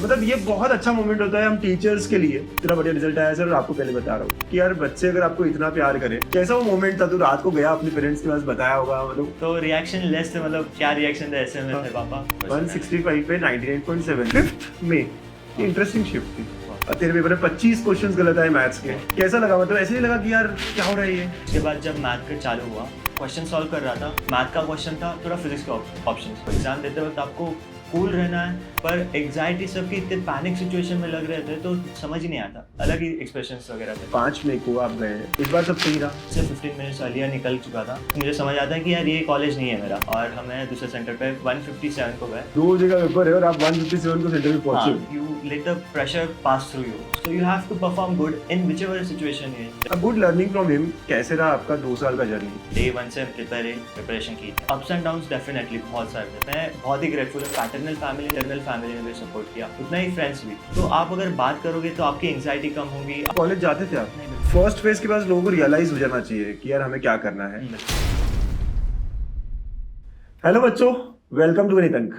मतलब ये बहुत अच्छा मोमेंट होता है हम टीचर्स के लिए। इतना बढ़िया रिजल्ट आया सर, और आपको पहले बता रहा हूँ कि यार बच्चे अगर आपको इतना प्यार करे, कैसा वो मोमेंट था? तू रात को गया अपने पेरेंट्स के पास, बताया होगा मतलब। तो रिएक्शन लेस थे, मतलब क्या रिएक्शन थे ऐसे में थे पापा? 165 पे 99.7 5th में। इंटरेस्टिंग शिफ्ट थी। और तेरे पेपर में 25 क्वेश्चंस गलत आए मैथ्स के। कैसा लगा? मतलब ऐसे नहीं लगा कि यार क्या हो रहा है ये? उसके बाद जब मैथ का चालू हुआ, क्वेश्चन सॉल्व कर रहा था, मैथ का क्वेश्चन था, थोड़ा फिजिक्स का ऑप्शन। एग्जाम देते वक्त आपको कूल रहना है, पर एग्जाइटी सबकी इतने पैनिक सिचुएशन में लग रहे थे तो समझ ही नहीं आता, अलग ही एक्सप्रेशंस वगैरह थे। 5 मई को आप गए, इस बार सब सही रहा। से 15 मिनट्स अर्लियर निकल चुका था, मुझे समझ आता है कि यार ये कॉलेज नहीं है मेरा, और हमें दूसरे सेंटर पे 157 को गए। 2 जगह पेपर है और आप 157 को सेंटर में पहुंचे। You let the pressure pass through you, so you have to perform good in whichever situation is. A good learning from him. कैसे रहा आपका 2 साल का जर्नी? डे 1 से प्रिपरेशन की, अप्स एंड डाउन्स डेफिनेटली बहुत सारे थे। मैं बहुत ही ग्रेटफुल हूँ, पैटर्नल फैमिली, इंटरनल फैमिली ने भी सपोर्ट किया, उतना ही फ्रेंड्स भी। तो आप अगर बात करोगे तो आपकी एंजाइटी कम होगी। कॉलेज जाते थे आप? फर्स्ट फेज के बाद लोगों को रियलाइज हो जाना चाहिए कि यार हमें क्या करना है। हेलो बच्चों, वेलकम टू गणितंक।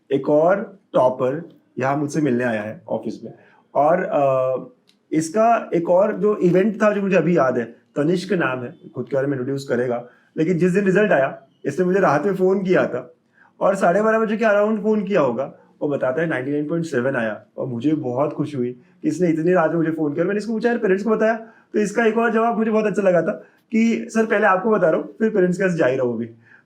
एक और टॉपर यहाँ मुझसे मिलने आया है ऑफिस में, और इसका एक और जो इवेंट था जो मुझे अभी याद है, तनिष्क नाम है, खुद के बारे में इंट्रोड्यूस करेगा। लेकिन जिस दिन रिजल्ट आया, इसने मुझे रात में फ़ोन किया था और 12:30 बजे के अराउंड फ़ोन किया होगा। वो बताता है 99.7 आया, और मुझे बहुत खुशी हुई कि इसने इतनी रात में मुझे फ़ोन किया। मैंने इसको पूछा यार पेरेंट्स को बताया? तो इसका एक और जवाब मुझे बहुत अच्छा लगा था कि सर पहले आपको बता रहा हूँ, फिर पेरेंट्स के पास जा ही रहा हूँ भी।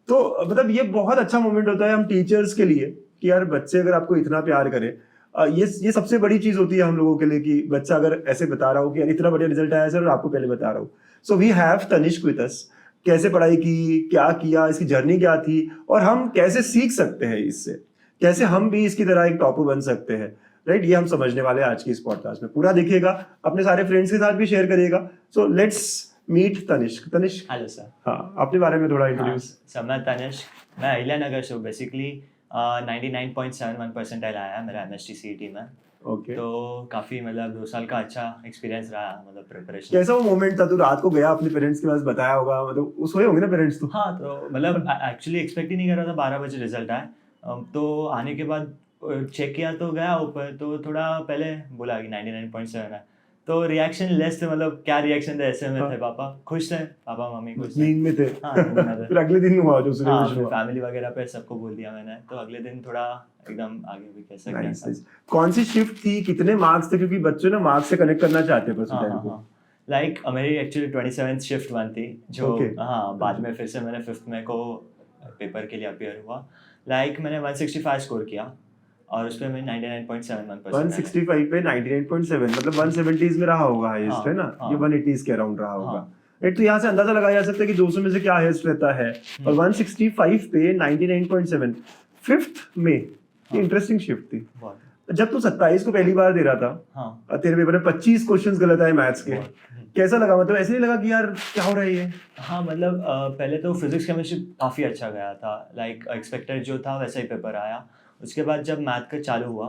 तो मतलब ये बहुत अच्छा मोमेंट होता है हम टीचर्स के लिए कि यार बच्चे अगर आपको इतना प्यार करे, ये सबसे बड़ी चीज़ होती है हम लोगों के लिए कि बच्चा अगर ऐसे बता रहा हो कि यार इतना बढ़िया रिजल्ट आया सर, और आपको पहले बता रहा हूँ। So we have Tanishk with us. कैसे पढ़ाई की, क्या किया, इसकी जर्नी क्या थी, और हम कैसे सीख सकते हैं इससे, कैसे हम भी इसकी तरह एक टॉपर बन सकते हैं, राइट? ये हम समझने वाले हैं आज की इस पॉडकास्ट में। पूरा देखिएगा, अपने सारे फ्रेंड्स के साथ भी शेयर करिएगा। So let's meet Tanishk. Tanishk, hello sir. हाँ, अपने बारे में थोड़ा इंट्रोड्यूस। सर मैं तनिष्क, मैं अहिल्यानगर से हूँ। बेसिकली 99.71 परसेंटाइल आया है मेरा MST CET में। ओके। तो काफ़ी मतलब 2 साल का अच्छा एक्सपीरियंस रहा, मतलब प्रिपरेशन। कैसा वो मोमेंट था? तू रात को गया अपने पेरेंट्स के पास, बताया होगा मतलब, उस सोए होंगे ना पेरेंट्स? तो हाँ, तो मतलब एक्चुअली एक्सपेक्ट ही नहीं कर रहा था 12 बजे रिजल्ट आए। तो आने के बाद चेक किया तो गया ऊपर, तो थोड़ा पहले बोला कि 99.7 है। तो रिएक्शन लेस थे, मतलब क्या रिएक्शन थे ऐसे में थे पापा? खुश थे, पापा मम्मी खुश थे। नींद में थे। हाँ, नींद में थे। फिर अगले दिन हुआ जो हाँ, सिचुएशन हुआ। फैमिली वगैरह पे सबको बोल दिया मैंने, तो अगले दिन थोड़ा एकदम आगे भी कैसे क्या Nice, था। nice. कौन सी शिफ्ट थी, कितने मार्क्स थे? क्योंकि बच्चे ना मार्क्स से कनेक्ट करना चाहते हैं हाँ परसेंटाइल हाँ को। हाँ, लाइक मेरी एक्चुअली 27th शिफ्ट 1 थी, जो Okay. हाँ बाद में फिर से मैंने 5th में को पेपर के लिए अपीयर हुआ। लाइक मैंने 165 स्कोर किया, और उस पर मैं 99.71%। 165 पे 99.7 मतलब 170s में रहा होगा हाईएस्ट, हाँ, है ना? हाँ। ये 180s के अराउंड रहा होगा। हाँ। राइट, तो यहाँ से अंदाजा लगाया जा सकता है कि 200 में से क्या हाईएस्ट रहता है। और 165 पे 99.7 5th में, ये इंटरेस्टिंग शिफ्ट थी। बहुत। जब तू 27 को पहली बार दे रहा था, हाँ। और तेरे पेपर में 25 क्वेश्चंस गलत आए मैथ्स के, बहुत। कैसा लगा? मतलब ऐसे नहीं लगा कि यार क्या हो रहा है ये? हाँ, मतलब पहले तो फिजिक्स केमिस्ट्री काफ़ी अच्छा गया था, लाइक एक्सपेक्टेड जो था वैसा ही पेपर आया। उसके बाद जब मैथ का चालू हुआ,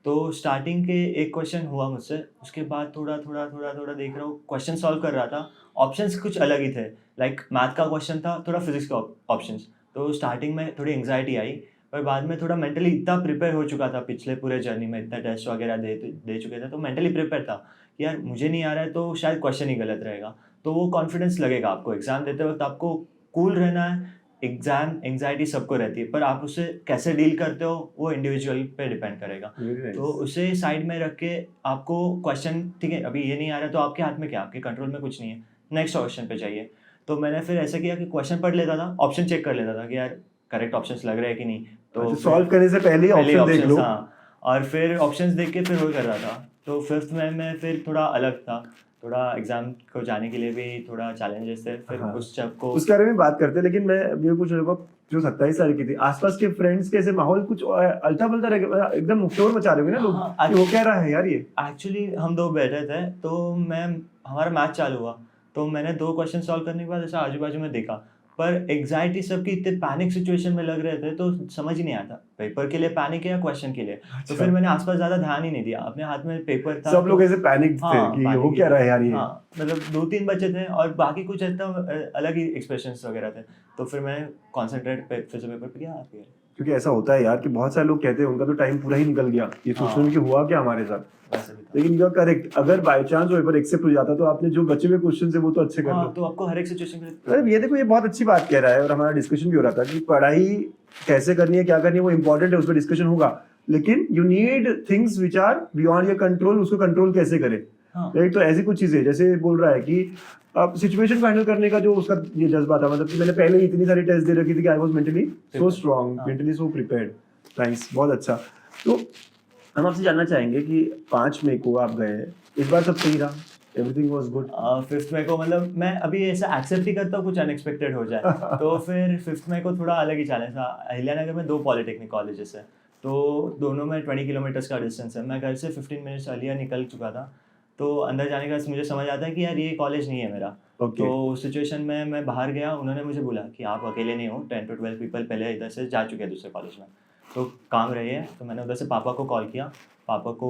तो स्टार्टिंग के एक क्वेश्चन हुआ मुझसे, उसके बाद थोड़ा थोड़ा थोड़ा थोड़ा देख रहा हूँ, क्वेश्चन सॉल्व कर रहा था, ऑप्शंस कुछ अलग ही थे। लाइक मैथ का क्वेश्चन था, थोड़ा फिजिक्स का ऑप्शंस। तो स्टार्टिंग में थोड़ी एंग्जाइटी आई, पर बाद में थोड़ा मेंटली इतना प्रिपेयर हो चुका था, पिछले पूरे जर्नी में इतना टेस्ट वगैरह दे चुके थे, तो मेंटली प्रिपेयर था कि यार मुझे नहीं आ रहा है तो शायद क्वेश्चन ही गलत रहेगा। तो वो कॉन्फिडेंस लगेगा आपको। एग्जाम देते वक्त आपको कूल रहना है। एग्जाम एंग्जाइटी सबको रहती है, पर आप उससे कैसे डील करते हो वो इंडिविजुअल पे डिपेंड करेगा। तो उसे साइड में रख के आपको क्वेश्चन, ठीक है अभी ये नहीं आ रहा तो आपके हाथ में क्या, आपके कंट्रोल में कुछ नहीं है, नेक्स्ट क्वेश्चन पे जाइए। तो मैंने फिर ऐसा किया कि क्वेश्चन पढ़ लेता था, ऑप्शन चेक कर लेता था कि यार करेक्ट ऑप्शंस लग रहे हैं कि नहीं। तो सॉल्व करने से पहले ही ऑप्शन देख लो। हाँ, और फिर ऑप्शंस देख के फिर वो कर रहा था। तो 5th में मैं फिर थोड़ा अलग था, थोड़ा एग्जाम को जाने के लिए भी थोड़ा चैलेंजेस थे। फिर हाँ। उस जब को उसके बारे में बात करते हैं, लेकिन मैं ये पूछ रहा हूँ, जो 27 साल की थी, आसपास के फ्रेंड्स कैसे, माहौल कुछ अल्टा पल्टा एकदम शोर मचा रहे होंगे ना लोग? हाँ, कि वो कह रहा है यार ये। एक्चुअली हम दो बैठे थे, तो हमारा मैच चालू हुआ, तो मैंने 2 क्वेश्चन सॉल्व करने के बाद ऐसा आजू बाजू में देखा, पर एग्जाइटी सबकी इतने पैनिक सिचुएशन में लग रहे थे तो समझ ही नहीं आता पेपर के लिए पैनिक है या क्वेश्चन के लिए। तो फिर मैंने आसपास ज्यादा ध्यान ही नहीं दिया, अपने हाथ में पेपर था। सब लोग ऐसे पैनिक थे कि वो क्या रहा है यार ये। हाँ, मतलब 2-3 बच्चे थे और बाकी कुछ एकदम अलग ही एक्सप्रेशंस वगैरह थे। तो फिर मैं कॉन्सेंट्रेट फिर से पेपर पे किया। क्योंकि ऐसा होता है यार कि बहुत सारे लोग कहते हैं उनका तो टाइम पूरा ही निकल गया ये सोचने में कि हुआ क्या हमारे साथ। वैसे भी था। लेकिन यू आर करेक्ट, अगर बाय चांस वो पेपर एक्सेप्ट हो जाता तो आपने जो बचे हुए क्वेश्चन है वो तो अच्छे कर हाँ, लो। तो आपको हर एक सिचुएशन के अरे लिए ये देखो, ये बहुत अच्छी बात कह रहा है और हमारा डिस्कशन भी हो रहा था कि पढ़ाई कैसे करनी है, क्या करनी है, वो इंपॉर्टेंट है, उस पर डिस्कशन होगा। लेकिन you need things which are beyond your control, उसको कंट्रोल कैसे करें, हाँ, राइट। तो ऐसी कुछ चीजें जैसे बोल रहा है कि अब सिचुएशन को हैंडल करने का जो उसका ये जज्बा था, मतलब कि मैंने पहले ही इतनी सारी टेस्ट दे रखी थी कि I was mentally so strong, हाँ। Mentally so prepared. नाइस, बहुत अच्छा। तो हम आपसे जानना चाहेंगे कि 5 मई को आप गए, इस बार सब सही रहा, एवरीथिंग वाज गुड? 5th मई को मतलब मैं अभी ऐसा एक्सेप्ट ही करता हूँ कुछ अनएक्सपेक्टेड हो जाए, तो फिर 5th मई को थोड़ा अलग ही चैलेंज था। अहिल्यानगर में 2 पॉलिटेक्निक कॉलेजेस है, तो दोनों में 20 किलोमीटर्स का डिस्टेंस है। मैं घर से 15 मिनट्स अर्लियर निकल चुका था, तो अंदर जाने का मुझे समझ आता है कि यार ये कॉलेज नहीं है मेरा। ओके। तो उस सिचुएशन में मैं बाहर गया, उन्होंने मुझे बोला कि आप अकेले नहीं हो, 10 to 12 पीपल पहले इधर से जा चुके हैं दूसरे कॉलेज में, तो काम रही है। तो मैंने उधर से पापा को कॉल किया, पापा को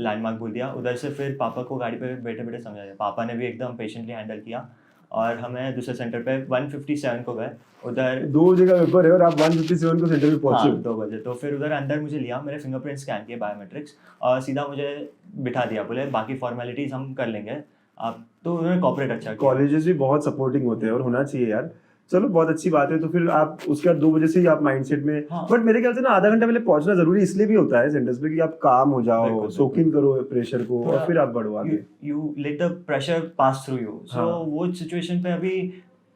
लैंडमार्क बोल दिया, उधर से फिर पापा को गाड़ी पे बैठे बैठे समझाया। पापा ने भी एकदम पेशेंटली हैंडल किया और हमें दूसरे सेंटर पे 157 को गए उधर। 2 जगह पेपर है और आप 157 को सेंटर पे पहुंचे हाँ, हो। 2 बजे। तो फिर उधर अंदर मुझे लिया, मेरे फिंगरप्रिंट स्कैन किए, बायोमेट्रिक्स, और सीधा मुझे बिठा दिया, बोले बाकी फॉर्मेलिटीज़ हम कर लेंगे आप। तो उन्होंने कॉपरेट अच्छा किया। कॉलेजेस भी बहुत सपोर्टिंग होते हैं और होना चाहिए यार। चलो बहुत अच्छी बात है। तो फिर आप उसके बाद 2 बजे से ही आप माइंडसेट में, हाँ। बट मेरे ख्याल से ना आधा घंटा पहले पहुंचना जरूरी इसलिए भी होता है सेंटर्स पे कि आप काम हो जाओ, बिल्कुल, सोक इन करो प्रेशर को और फिर आप बढ़ो आगे। You let the pressure pass through you. So हाँ। वो सिचुएशन पे अभी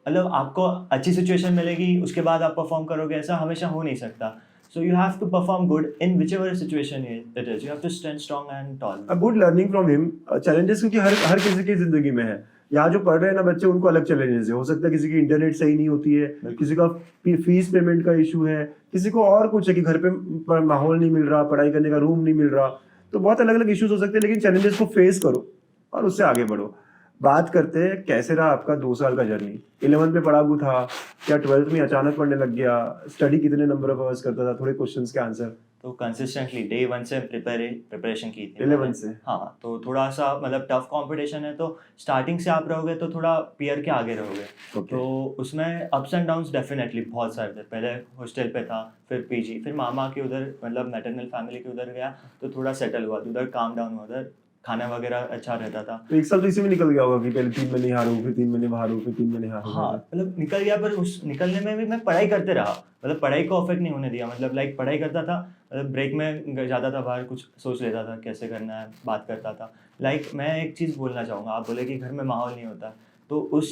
मतलब आपको अच्छी सिचुएशन मिलेगी, उसके बाद आप परफॉर्म करोगे, ऐसा हमेशा हो नहीं सकता। So you have to perform good in whichever situation it is, you have to stand strong and tall. A good learning from him. Challenges क्योंकि हर हर किसी की जिंदगी में है। यहाँ जो पढ़ रहे हैं ना बच्चे, उनको अलग चैलेंजेस है। हो सकता है किसी की इंटरनेट सही नहीं होती है, किसी का फीस पेमेंट का इशू है, किसी को और कुछ है कि घर पे माहौल नहीं मिल रहा, पढ़ाई करने का रूम नहीं मिल रहा। तो बहुत अलग अलग इश्यूज हो सकते हैं, लेकिन चैलेंजेस को फेस करो और उससे आगे बढ़ो। बात करते हैं कैसे रहा आपका 2 साल का जर्नी। 11th में पढ़ा हुआ था, क्या 12th में अचानक पढ़ने लग गया? स्टडी कितने नंबर ऑफ आवर्स करता था? थोड़े क्वेश्चंस के आंसर। तो कंसिस्टेंटली डे 1 से प्रिपरेशन की थी 11 मैंने। से? हाँ, तो थोड़ा सा मतलब टफ कंपटीशन है, तो स्टार्टिंग से आप रहोगे तो थोड़ा पीयर के आगे रहोगे। Okay. तो उसमें अप्स एंड डाउन्स डेफिनेटली बहुत सारे थे। पहले हॉस्टल पे था, फिर पीजी, फिर मामा के उधर मतलब मैटरनल फैमिली के उधर गया, तो थोड़ा सेटल हुआ, तो उधर काम डाउन हुआ, उधर खाना वगैरह अच्छा रहता था। तो 1 साल तो इसी में निकल गया होगा कि पहले 3 महीने हारू, फिर 3 महीने हारू, फिर 3 महीने हारू। हाँ, मतलब निकल गया, पर उस निकलने में भी मैं पढ़ाई करते रहा, मतलब पढ़ाई को अफेक्ट नहीं होने दिया। मतलब लाइक पढ़ाई करता था, मतलब ब्रेक में जाता था बाहर, कुछ सोच लेता था कैसे करना है, बात करता था। लाइक मैं एक चीज़ बोलना चाहूँगा, आप बोले कि घर में माहौल नहीं होता, तो उस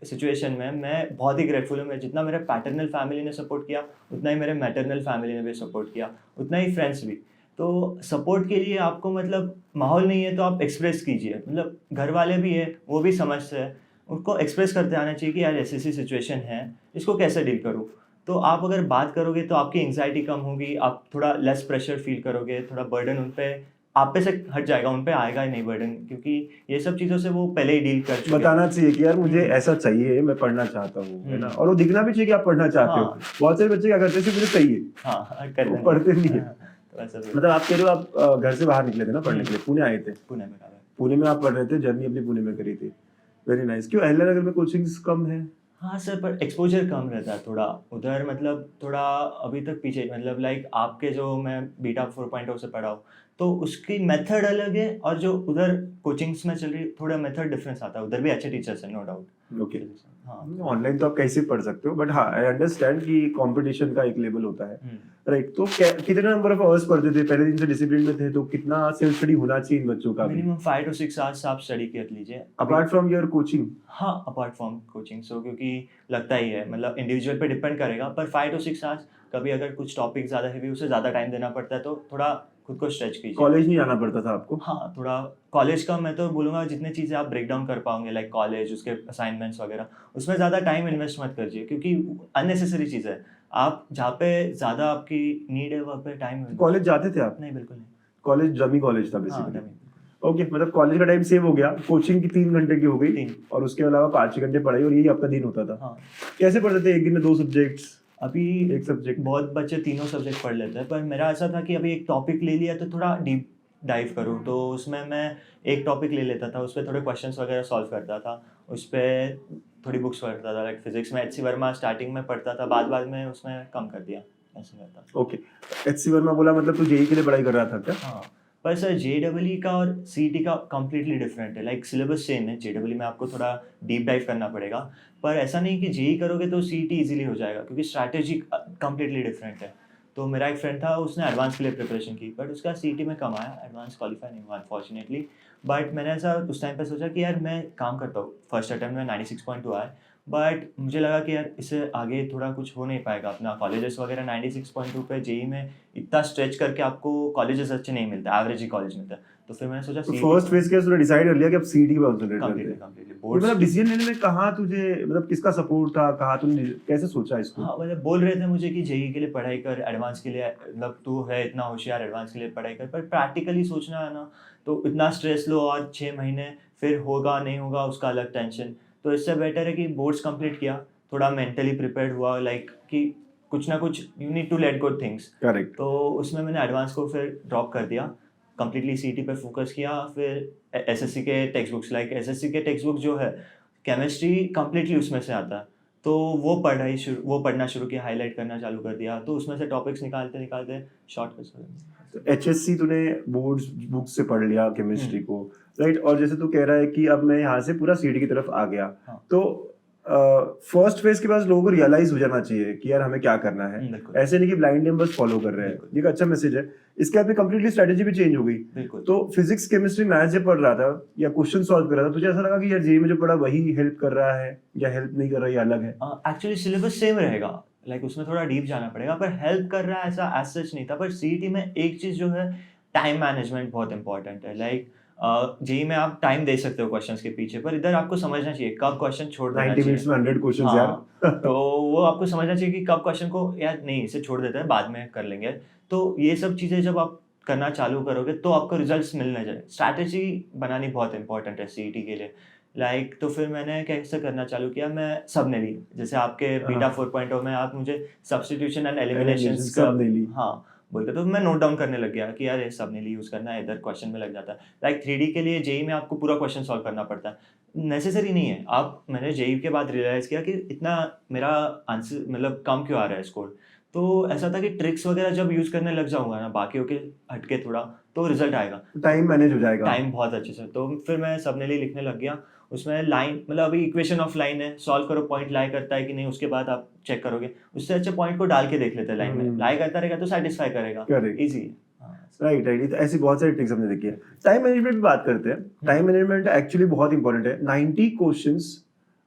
सिचुएशन में मैं बहुत ही ग्रेटफुल हूँ। मैं जितना मेरे पैटर्नल फैमिली ने सपोर्ट किया, उतना ही मेरे मैटरनल फैमिली ने भी सपोर्ट किया, उतना ही फ्रेंड्स भी। तो सपोर्ट के लिए आपको मतलब माहौल नहीं है तो आप एक्सप्रेस कीजिए, मतलब घर वाले भी है, वो भी समझते हैं, उनको एक्सप्रेस करते आना चाहिए कि यार ऐसी ऐसी सिचुएशन है, इसको कैसे डील करूँ। तो आप अगर बात करोगे तो आपकी एंग्जाइटी कम होगी, आप थोड़ा लेस प्रेशर फील करोगे, थोड़ा बर्डन उन पे आप पे से हट जाएगा, उन पे आएगा ही नहीं बर्डन, क्योंकि ये सब चीज़ों से वो पहले ही डील कर चुके हैं। बताना चाहिए कि यार मुझे ऐसा चाहिए, मैं पढ़ना चाहता हूँ, है ना। और वो दिखना भी चाहिए कि आप पढ़ना चाहते हो। हाँ। बहुत सारे बच्चे क्या करते हैं, सिर्फ मुझे चाहिए, हाँ, कर वो देंगे। पढ़ते नहीं है। हाँ, तो ऐसा भी मतलब आप कह रहे हो आप घर से बाहर निकले थे ना पढ़ने के लिए, पुणे आए थे। पुणे में कहा है। पुणे में आप पढ़ रहे थे, जर्नी अपनी पुणे में करी थी। Very nice. क्यों अहिल्यानगर में कोचिंग्स कम है? हाँ सर, पर एक्सपोजर कम रहता है थोड़ा उधर, मतलब थोड़ा अभी तक पीछे, मतलब लाइक आपके जो मैं बीटा 4.0 से पढ़ा हूँ, तो उसकी मेथड अलग है, और जो उधर कोचिंग्स में चल रही थोड़ा मेथड डिफरेंस आता है। उधर भी अच्छे टीचर्स हैं, नो डाउट। ओके। हाँ। ऑनलाइन तो आप कैसे पढ़ सकते हो, बट हाँ आई अंडरस्टैंड कि कंपटीशन का एक लेवल होता है, राइट। तो कितने नंबर ऑफ आवर्स पढ़ते थे? पहले दिन से डिसिप्लिन में थे, तो कितना सेल्फ स्टडी होना चाहिए इन बच्चों का भी? मिनिमम 5 to 6 आवर्स आप स्टडी कर लीजिए। Apart from your coaching? हाँ, अपार्ट फ्रॉम कोचिंग, सो क्योंकि लगता ही है, मतलब इंडिविजुअल पे डिपेंड करेगा, पर 5 to 6 आवर्स। कभी अगर कुछ टॉपिक ज़्यादा हैवी, उसे ज़्यादा टाइम देना पड़ता है, तो थोड़ा खुद को स्ट्रेच कीजिए। कॉलेज नहीं आना पड़ता था आपको? हाँ, थोड़ा कॉलेज का मैं तो बोलूँगा जितनी चीज़ें आप ब्रेक डाउन कर पाओगे, लाइक कॉलेज, उसके असाइनमेंट्स वगैरह, उसमें ज़्यादा टाइम इन्वेस्ट मत कीजिए, क्योंकि अननेसेसरी चीज़ है। आप जहाँ पे ज़्यादा आपकी नीड है वहाँ पे टाइम। कॉलेज जाते थे आप? नहीं, बिल्कुल नहीं। कॉलेज डमी कॉलेज था हाँ, बेसिकली। नहीं। ओके, मतलब कॉलेज का टाइम सेव हो गया, कोचिंग की 3 घंटे की हो गई, 3। और उसके अलावा 5 घंटे पढ़ाई, और यही आपका दिन होता था। हाँ, कैसे पढ़ते थे? एक दिन में 2 सब्जेक्ट्स? अभी एक सब्जेक्ट? बहुत बच्चे तीनों सब्जेक्ट पढ़ लेते हैं, पर मेरा ऐसा था कि अभी एक टॉपिक ले लिया तो थोड़ा डीप डाइव करूँ, तो उसमें मैं एक टॉपिक ले लेता था, उस पर थोड़े क्वेश्चंस वगैरह सॉल्व करता था, उस पर थोड़ी बुक्स पढ़ता था। लाइक फिजिक्स में एच सी वर्मा स्टार्टिंग में पढ़ता था, बाद में उसमें कम कर दिया। ऐसे रहता। ओके, एचसी वर्मा बोला मतलब तू जेई के लिए पढ़ाई कर रहा था क्या? हाँ, पर सर जेईई का और सीईटी का कंप्लीटली डिफरेंट है, लाइक सिलेबस सेम है, जेईई में आपको थोड़ा डीप डाइव करना पड़ेगा, पर ऐसा नहीं कि जेईई करोगे तो सीईटी इजीली हो जाएगा, क्योंकि स्ट्रैटेजी कंप्लीटली डिफरेंट है। तो मेरा एक फ्रेंड था, उसने एडवांस के लिए प्रिपरेशन की, बट उसका सीईटी में कम आया, एडवांस क्वालिफाई नहीं हुआ अनफॉर्चुनेटली। बट मैंने ऐसा उस टाइम पे सोचा कि यार मैं काम करता हूँ, फर्स्ट अटेम्प्ट में 96.2 आया, बट मुझे लगा कि यार इससे आगे थोड़ा कुछ हो नहीं पाएगा अपना, कॉलेजेस वगैरह 96.2 पे जेईई में इतना स्ट्रेच करके आपको कॉलेजेस अच्छे नहीं मिलते, एवरेज ही कॉलेज मिलता है। तो फिर मैंने सोचा तो सीईटी फर्स्ट फेज के तूने डिसाइड कर लिया कि अब सीईटी पे कंसंट्रेट करते कंप्लीटली हैं। कंप्लीटली ये बोर्ड्स। मतलब डिसीजन लेने में कहाँ तुझे मतलब किसका सपोर्ट था, कहाँ तूने कैसे सोचा इसको? हाँ, मतलब बोल रहे थे मुझे कि जेईई के लिए पढ़ाई कर, एडवांस के लिए, मतलब तू है इतना होशियार, एडवांस के लिए पढ़ाई कर, पर प्रैक्टिकली सोचना है ना, तो इतना स्ट्रेस लो और 6 महीने, फिर होगा नहीं होगा उसका अलग टेंशन। तो इससे बेटर है कि बोर्ड्स कंप्लीट किया, थोड़ा मेंटली प्रिपेयर्ड हुआ, लाइक कि कुछ ना कुछ you need to let go things. Correct. तो उसमें मैंने एडवांस को फिर ड्रॉप कर दिया, कंप्लीटली सीईटी पे फोकस किया। फिर एसएससी के टेक्स्ट बुक्स, लाइक एसएससी के टेक्स्ट बुक जो है, केमिस्ट्री कंप्लीटली उसमें से आता है, तो वो पढ़ना शुरू किया, हाईलाइट करना चालू कर दिया, तो उसमें से टॉपिक्स निकालते निकालते शॉर्टकट्स हो गए। तो एचएससी तूने बोर्ड्स बुक से पढ़ लिया केमिस्ट्री हम्म। को, राइट? और जैसे तू कह रहा है कि अब मैं यहाँ से पूरा सीईटी की तरफ आ गया, हाँ। तो फर्स्ट फेज के बाद लोगों को रियलाइज हो जाना चाहिए कि यार हमें क्या करना है। बिल्कुल ऐसे नहीं कि ब्लाइंडली हम बस फॉलो कर रहे हैं। बिल्कुल ये एक अच्छा मैसेज है। इसके बाद में कंप्लीटली स्ट्रेटेजी भी चेंज हो गई। बिल्कुल। तो फिजिक्स केमिस्ट्री मैथ्स जब पढ़ रहा था या क्वेश्चन सॉल्व कर रहा था, तुझे ऐसा लगा कि यार जेईई में जो पढ़ा वही हेल्प कर रहा है या हेल्प नहीं कर रहा, ये अलग है? एक्चुअली सिलेबस सेम रहेगा, लाइक उसमें थोड़ा डीप जाना पड़ेगा, पर हेल्प कर रहा है ऐसा एज सच नहीं था। पर सीईटी में एक चीज़ जो है, टाइम मैनेजमेंट बहुत इंपॉर्टेंट है। लाइक जेईई में आप टाइम दे सकते हो क्वेश्चंस के पीछे, पर इधर आपको समझना चाहिए कब क्वेश्चन छोड़ देना 90 चाहिए। मिनट्स में 100 क्वेश्चंस यार। हाँ, तो वो आपको समझना चाहिए कि कब क्वेश्चन को यार नहीं इसे छोड़ देते हैं, बाद में कर लेंगे। तो ये सब चीज़ें जब आप करना चालू करोगे तो आपको रिजल्ट्स मिलने जाए। स्ट्रैटेजी बनानी बहुत इंपॉर्टेंट है सीईटी के लिए। लाइक तो फिर मैंने कैसे करना चालू किया, मैं सब ने ली, जैसे आपके बीटा 4.0 में आप मुझे सब्स्टिट्यूशन एंड एलिमिनेशंस का, सब नहीं ली। हाँ बोलते, तो मैं नोट डाउन करने लग गया कि यार ये सब ने ली यूज़ करना है, इधर क्वेश्चन में लग जाता है। लाइक 3D के लिए जेईई में आपको पूरा क्वेश्चन सॉल्व करना पड़ता है, नेसेसरी नहीं है। आप, मैंने जेईई के बाद रियलाइज़ किया कि इतना मेरा आंसर मतलब कम क्यों आ रहा है स्कोर। तो ऐसा था कि ट्रिक्स वगैरह जब यूज़ करने लग जाऊँगा ना, बाकियों के हटके थोड़ा, तो रिजल्ट आएगा। टाइम मैनेज हो जाएगा। टाइम बहुत अच्छे से। तो फिर मैं सबनेली लिखने लग गया। उसमें लाइन, मतलब अभी इक्वेशन ऑफ लाइन है, सॉल्व करो, पॉइंट लाई करता है कि नहीं, उसके बाद आप चेक करोगे। उससे अच्छे पॉइंट को डाल के देख लेते हैं लाइन में, लाई करता रहेगा तो सेटिस्फाई करेगा। करेक्ट। ईज़ी है। हाँ। राइट राइट, तो ऐसी बहुत सारी ट्रिक्स हमने देखी है। टाइम मैनेजमेंट की बात करते हैं। टाइम मैनेजमेंट एक्चुअली बहुत इंपॉर्टेंट है। 90 क्वेश्चंस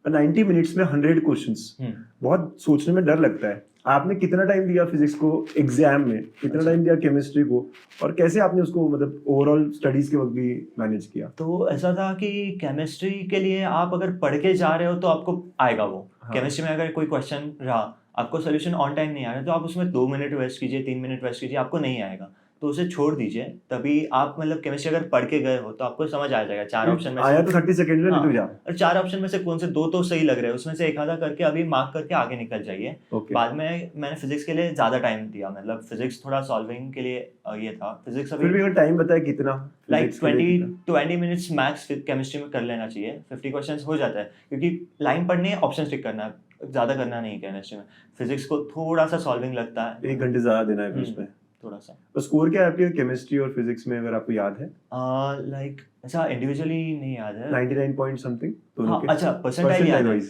90 मिनट्स में 100 क्वेश्चंस, बहुत सोचने में डर लगता है। आपने कितना टाइम दिया फिजिक्स को एग्जाम में, कितना टाइम दिया केमिस्ट्री को, और कैसे आपने उसको मतलब ओवरऑल स्टडीज के वक्त भी मैनेज किया? तो ऐसा था कि केमिस्ट्री के लिए आप अगर पढ़ के जा रहे हो तो आपको आएगा वो। हाँ। केमिस्ट्री में अगर कोई क्वेश्चन रहा, आपको सोल्यूशन ऑन टाइम नहीं आ रहा, तो आप उसमें 2 मिनट वेस्ट कीजिए, 3 मिनट वेस्ट कीजिए, आपको नहीं आएगा तो उसे छोड़ दीजिए। तभी आप मतलब केमिस्ट्री अगर पढ़ के गए हो तो आपको समझ आ जाएगा। 4 ऑप्शन में आया से, तो 30 सेकंड में, हाँ, नहीं तो जा। और 4 ऑप्शन में से कौन से 2 तो सही लग रहे हैं, उसमें से एक आधा करके अभी मार्क करके आगे निकल जाइए। ओके। बाद में मैंने फिजिक्स के लिए ज़्यादा टाइम दिया, मतलब फिजिक्स थोड़ा सॉल्विंग के लिए ये था। फिजिक्स फिर अभी भी अगर टाइम बताए कितना लाइक physics के लिए 20 मिनट्स मैक्स केमिस्ट्री में कर लेना चाहिए। 50 क्वेश्चंस हो जाता है, क्योंकि लाइन पढ़नी है, ऑप्शन टिक करना है, ज़्यादा करना नहीं है केमिस्ट्री में। फिजिक्स को थोड़ा सा सॉल्विंग लगता है, 1 घंटे ज्यादा देना है फिर उसमें। थोड़ा सा। तो स्कोर क्या है आपके केमिस्ट्री और फिजिक्स में, अगर आपको याद है? लाइक ऐसा इंडिविजुअली नहीं याद है। 99 पॉइंट समथिंग दोनों हाँ, के? अच्छा परसेंटाइल याद है। वाइज।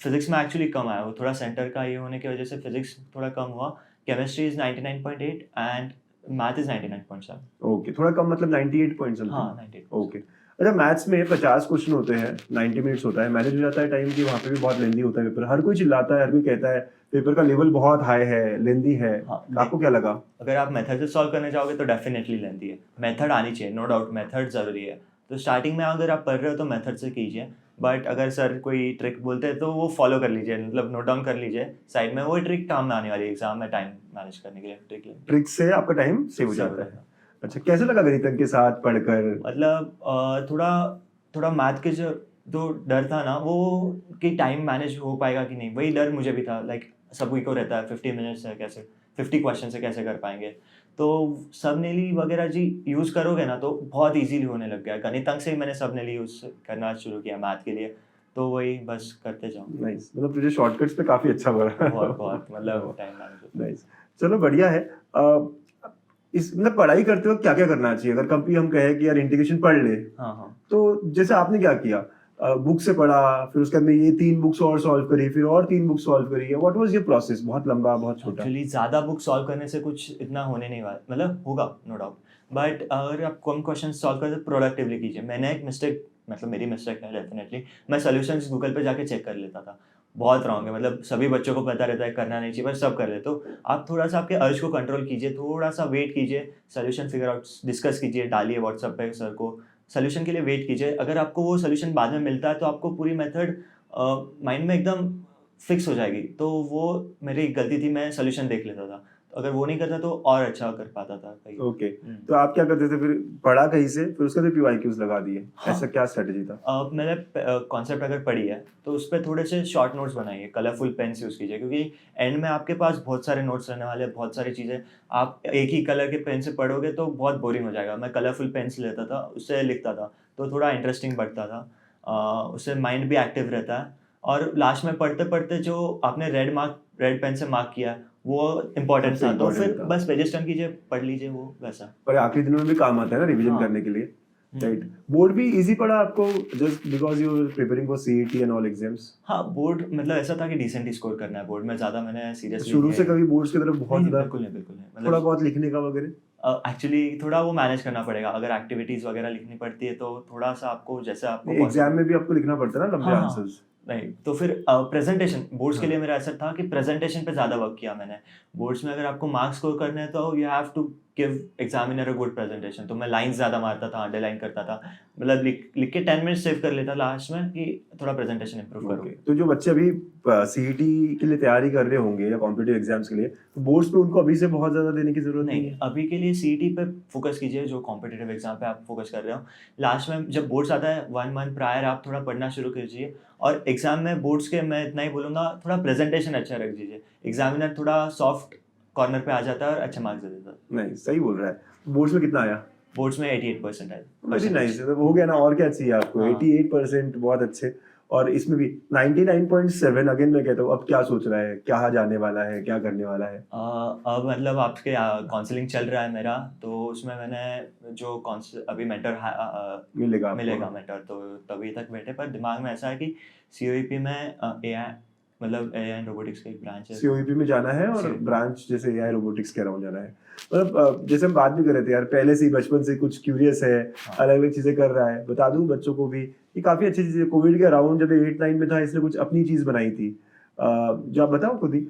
फिजिक्स में एक्चुअली कम आया, वो थोड़ा सेंटर का ये होने की वजह से फिजिक्स थोड़ा कम हुआ। Chemistry is 99.8 and math is 99.7। Okay, थोड़ा कम, मतलब 98 पॉइंट हाँ, समथिंग। 98। ओके। अच्छा, मैथ्स में 50 क्वेश्चन होते हैं, 90 मिनट्स होता है, मैनेज हो जाता है टाइम की? वहाँ पे भी बहुत लेंदी होता है पेपर, हर कोई चिल्लाता है, हर कोई कहता है पेपर का लेवल बहुत हाई है, लेंदी है। हाँ, आपको क्या लगा? अगर आप मेथड से सॉल्व करने जाओगे तो डेफिनेटली लेंदी है। मेथड आनी चाहिए, नो डाउट मेथड ज़रूरी है। तो स्टार्टिंग में अगर आप पढ़ रहे हो तो मेथड से कीजिए, बट अगर सर कोई ट्रिक बोलते हैं तो वो फॉलो कर लीजिए, मतलब नोट डाउन कर लीजिए साइड में, वो ट्रिक काम में आने वाली है एग्जाम में टाइम मैनेज करने के लिए। ट्रिक से आपका टाइम सेव हो जाता है। अच्छा, कैसे लगा गणितज्ञ के साथ पढ़कर? मतलब थोड़ा मैथ के जो डर था ना, वो कि टाइम मैनेज हो पाएगा कि नहीं, वही डर मुझे भी था। लाइक सभी को रहता है 50 मिनट्स है, कैसे 50 क्वेश्चन से कैसे कर पाएंगे। तो सबनेली वगैरह जी यूज़ करोगे ना तो बहुत इजीली होने लग गया। गणितज्ञ से ही मैंने सबनेली यूज़ करना शुरू किया मैथ के लिए, तो वही बस करते जाओ। नाइस, मतलब तुझे शॉर्टकट्स पे काफी अच्छा पड़ा। बहुत मतलब टाइम मैनेज। नाइस। चलो बढ़िया है। इस मतलब पढ़ाई करते वक्त क्या क्या करना चाहिए? अगर कभी हम कहें कि यार इंटीग्रेशन पढ़ ले, हाँ हाँ तो जैसे आपने क्या किया, बुक से पढ़ा, फिर उसके बाद में ये 3 बुक्स और सॉल्व करी, फिर और 3 बुक सॉल्व करी, व्हाट वाज योर प्रोसेस? बहुत लंबा, बहुत छोटा? एक्चुअली ज़्यादा बुक सॉल्व करने से कुछ इतना होने नहीं वाला, मतलब होगा नो डाउट, बट अगर आप कम क्वेश्चन सॉल्व करते प्रोडक्टिवली कीजिए। मैंने एक मिस्टेक, मतलब मेरी मिस्टेक है डेफिनेटली, मैं सोल्यूशंस गूगल पे जाके चेक कर लेता था। बहुत रॉन्ग है, मतलब सभी बच्चों को पता रहता है करना नहीं चाहिए, पर सब कर लेते। तो आप थोड़ा सा आपके अर्ज को कंट्रोल कीजिए, थोड़ा सा वेट कीजिए, सोल्यूशन फिगर आउट डिस्कस कीजिए, डालिए व्हाट्सएप पे सर को, सोल्यूशन के लिए वेट कीजिए। अगर आपको वो सोल्यूशन बाद में मिलता है तो आपको पूरी मेथड माइंड में एकदम फिक्स हो जाएगी। तो वो मेरी एक गलती थी, मैं सोल्यूशन देख लेता था, तो अगर वो नहीं करता तो और अच्छा कर पाता था कहीं। ओके, तो आप क्या करते थे फिर? पढ़ा कहीं से, फिर उसके बाद पीवाईक्यूज लगा दिए, हाँ। ऐसा क्या स्ट्रेटजी था? मैंने कॉन्सेप्ट अगर पढ़ी है तो उस पर थोड़े से शॉर्ट नोट्स बनाइए, कलरफुल पेन्स यूज़ कीजिए, क्योंकि एंड में आपके पास बहुत सारे नोट्स रहने वाले हैं, बहुत सारी चीज़ें। आप एक ही कलर के पेन से पढ़ोगे तो बहुत बोरिंग हो जाएगा। मैं कलरफुल पेन्स लेता था, उससे लिखता था, तो थोड़ा इंटरेस्टिंग बढ़ता था। उससे माइंड भी एक्टिव रहता है, और लास्ट में पढ़ते पढ़ते जो आपने रेड पेन से मार्क किया है, वो इम्पोर्टेंट सबसे था, तो important फिर था। बस पेजेस टर्न कीजिए, पढ़ लीजिए वो वैसा। और आखिरी दिनों में भी काम आता है ना रिवीजन हाँ। करने के लिए, राइट? बोर्ड भी इजी पड़ा आपको, just because you were preparing for CET and all exams? हाँ, बोर्ड मतलब ऐसा था कि डिसेंट ही स्कोर करना है बोर्ड में, ज़्यादा मैंने सीरियसली शुरू से कभी बोर्ड्स की तरफ बहुत नहीं, ज्यादा बिल्कुल नहीं, बिल्कुल नहीं, थोड़ा मतलब बहुत लिखने का वगैरह? एक्चुअली थोड़ा वो मैनेज करना पड़ेगा। अगर एक्टिविटीज़ वगैरह लिखनी पड़ती है तो थोड़ा सा आपको, जैसे आपको नहीं, एग्जाम possible- में भी आपको लिखना पड़ता है ना लंबे हाँ हाँ आंसर्स? नहीं, तो फिर प्रेजेंटेशन बोर्ड्स के हाँ। लिए मेरा ऐसा था कि प्रेजेंटेशन पे ज़्यादा वर्क किया मैंने। बोर्ड्स में अगर आपको मार्क्स स्कोर करने हैं तो you have to give examiner a good presentation. तो मैं लाइन्स ज़्यादा मारता था, अंडरलाइन करता था, मतलब लिख के 10 मिनट सेव कर लेता लास्ट में कि थोड़ा प्रेजेंटेशन इंप्रूव करो। ओके, तो जो बच्चे अभी सीईटी के लिए तैयारी कर रहे होंगे या कॉम्पिटिटिव एग्जाम्स के लिए, तो बोर्ड्स पे उनको अभी से बहुत ज्यादा देने की जरूरत नहीं नहीं, है? अभी के लिए सीईटी पे फोकस कीजिए, जो कॉम्पिटिटिव एग्जाम पे आप फोकस कर रहे हो। लास्ट में जब बोर्ड्स आता है 1 मंथ प्रायर आप थोड़ा पढ़ना शुरू कीजिए, और एग्जाम में बोर्ड्स के मैं इतना ही बोलूँगा, थोड़ा प्रेजेंटेशन अच्छा रख दीजिए। एग्जामिनर थोड़ा सॉफ्ट कॉर्नर पे आ जाता है और अच्छे मार्क्स दे देता है। नहीं, सही बोल रहा है। बोर्ड्स में कितना आया? बोर्ड्स में 88% आए। वेरी नाइस, हो गया ना, और क्या चाहिए आपको? हाँ। 88% बहुत अच्छे। और इसमें भी 99.7, अगेन मैं कहता हूँ, अब क्या सोच रहा है, क्या जाने वाला है, क्या करने वाला है? अब मतलब आपके काउंसलिंग चल रहा है मेरा, तो उसमें मैंने जो अभी मेंटर मिलेगा आपको? मिलेगा मेंटर, तो तभी तक बैठे, पर दिमाग में ऐसा है कि सीओईपी में एआई, मतलब एआई एंड रोबोटिक्स का एक ब्रांच है। सीओईपी में जाना है, और COEP ब्रांच जैसे एआई रोबोटिक्स कह रहा हूँ जाना है। मतलब जैसे हम बात भी कर रहे थे यार, पहले से ही बचपन से कुछ क्यूरियस है, हाँ। अलग अलग चीजें कर रहा है। बता दूं बच्चों को भी, ये काफी अच्छी चीज है। कोविड के अराउंड जब 8-9 में था, इसने कुछ अपनी चीज बनाई थी, जो आप बताओ खुद ही।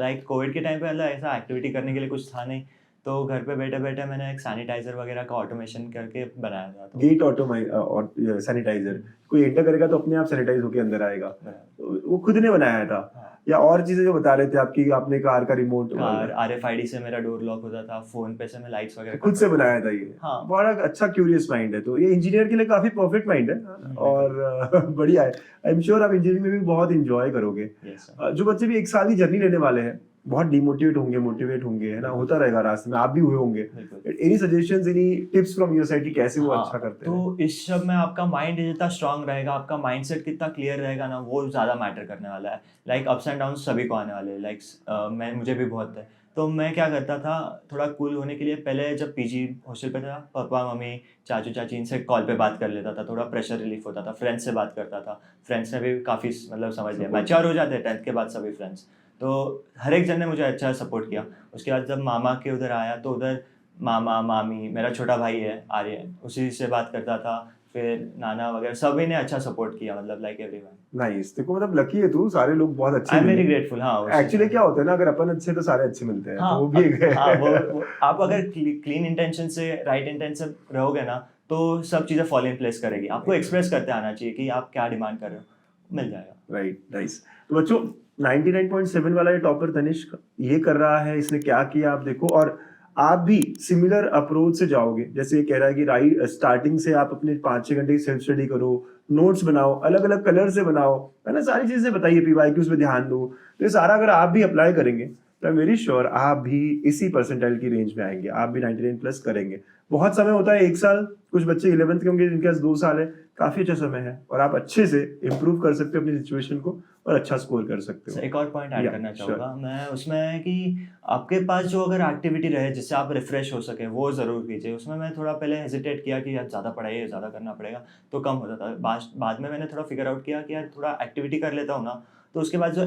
लाइक कोविड के टाइम पे मतलब ऐसा एक्टिविटी करने के लिए कुछ था नहीं, तो घर पे बैठे बैठे मैंने एक सैनिटाइजर वगैरह का ऑटोमेशन करके बनाया था। तो गेट सैनिटाइजर, कोई एंटर करेगा तो अपने आप सैनिटाइज होकर अंदर आएगा, तो वो खुद ने बनाया था। हाँ। या और चीजें जो बता रहे थे आपकी, आपने कार का रिमोट कार आरएफआईडी से मेरा डोर लॉक होता था, फोन पे से मैं लाइट्स वगैरह खुद से बनाया था ये? हाँ। बड़ा अच्छा क्यूरियस माइंड है, तो ये इंजीनियर के लिए काफी परफेक्ट माइंड है। और बढ़िया है। आई एम श्योर आप इंजीनियरिंग में भी बहुत इंजॉय करोगे। Yes, sir. जो बच्चे भी 1 साल की जर्नी लेने वाले हैं, बहुत डिमोटिवेट होंगे, मोटिवेट होंगे, है ना, होता रहेगा रास्ते में, आप भी हुए होंगे। बिल्कुल। Any suggestions, any tips from your side कि कैसे वो हाँ, अच्छा करते हैं? तो इस सब में आपका माइंड जितना स्ट्रांग रहेगा, आपका माइंडसेट कितना क्लियर रहेगा ना, वो ज़्यादा मैटर करने वाला है। लाइक अप्स एंड डाउन सभी को आने वाले हैं, लाइक मुझे भी बहुत है। तो मैं क्या करता था, थोड़ा कूल होने के लिए, पहले जब पीजी हॉस्टल पे था, पापा मम्मी चाचू चाची इनसे कॉल पे बात कर लेता था, थोड़ा प्रेशर रिलीफ होता था। फ्रेंड्स से बात करता था, फ्रेंड्स ने भी काफ़ी मतलब समझ लिया, मैच्योर हो जाते हैं 10th के बाद सभी फ्रेंड्स। तो हर एक जन ने मुझे अच्छा सपोर्ट किया। उसके बाद जब मामा के उधर आया, तो उधर मामा मामी, मेरा छोटा भाई है आर्यन, उसी से बात करता था। फिर नाना वगैरह सभी ने अच्छा सपोर्ट किया, मतलब लाइक एवरीवन। नाइस, देखो मतलब लकी है तू, सारे लोग बहुत अच्छे आई एम मिले। Very grateful. हाँ, एक्चुअली क्या होता है ना, अगर अपन अच्छे तो सारे अच्छे मिलते हैं, हाँ, तो वो भी एक है। हाँ, वो आप अगर क्लीन इंटेंशन से, राइट इंटेंशन से रहोगे ना, तो सब चीज़ें फॉलो इन प्लेस करेगी। आपको एक्सप्रेस करते आना चाहिए कि आप क्या डिमांड कर रहे हो, मिल जाएगा। Right, nice. तो बच्चों, 99.7 वाला ये टॉपर तनिष्क ये कर रहा है, इसने क्या किया आप देखो, और आप भी सिमिलर अप्रोच से जाओगे। जैसे ये कह रहा है कि राइट स्टार्टिंग से आप अपने 5-6 घंटे की सेल्फ स्टडी करो, नोट्स बनाओ, अलग अलग कलर से बनाओ, है ना, सारी चीजें बताइए, पीवाईक्यूज पे ध्यान दो। तो ये सारा अगर आप भी अप्लाई करेंगे तो आई एम वेरी श्योर आप भी इसी परसेंटाइल की रेंज में आएंगे, आप भी 99 प्लस करेंगे। बहुत समय होता है, 1 साल, कुछ बच्चे 11th के होंगे जिनके पास 2 साल है, काफी अच्छा समय है और आप अच्छे से इम्प्रूव कर सकते हो अपनी सिचुएशन को और अच्छा स्कोर कर सकते हो। एक और पॉइंट ऐड Yeah, करना sure. चाहूँगा मैं उसमें कि आपके पास जो अगर एक्टिविटी रहे जिससे आप रिफ्रेश हो सके वो ज़रूर कीजिए। उसमें मैं थोड़ा पहले हेजिटेट किया कि यार ज़्यादा पढ़ाई है, ज़्यादा करना पड़ेगा, तो कम हो जाता है। बाद में मैंने थोड़ा फिगर आउट किया कि यार थोड़ा एक्टिविटी कर लेता हूँ ना, तो उसके बाद जो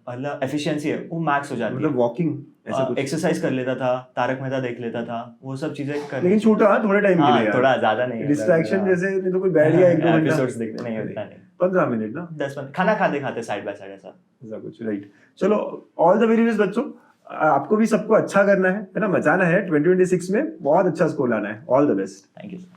मतलब एफिशिएंसी है वो मैक्स हो जाती मतलब है। वॉकिंग ऐसा कुछ, एक्सरसाइज कर लेता था, तारक मेहता देख लेता था, वो सब चीज़ें कर लेकिन छोटा, हाँ, थोड़े टाइम के लिए हाँ, यार, थोड़ा ज़्यादा नहीं है, डिस्ट्रैक्शन जैसे नहीं तो कोई बैठ गया 1-2 घंटा, एपिसोड्स देखते नहीं, उतना नहीं। 15 मिनट ना, 10 खाना खाते-खाते साइड बाय साइड ऐसा। ऐसा कुछ, राइट। चलो, ऑल द वेरी बेस्ट बच्चों, आपको भी सबको अच्छा करना है ना, मचाना है 2026 में, बहुत अच्छा स्कोर लाना है। All the best. Thank you sir.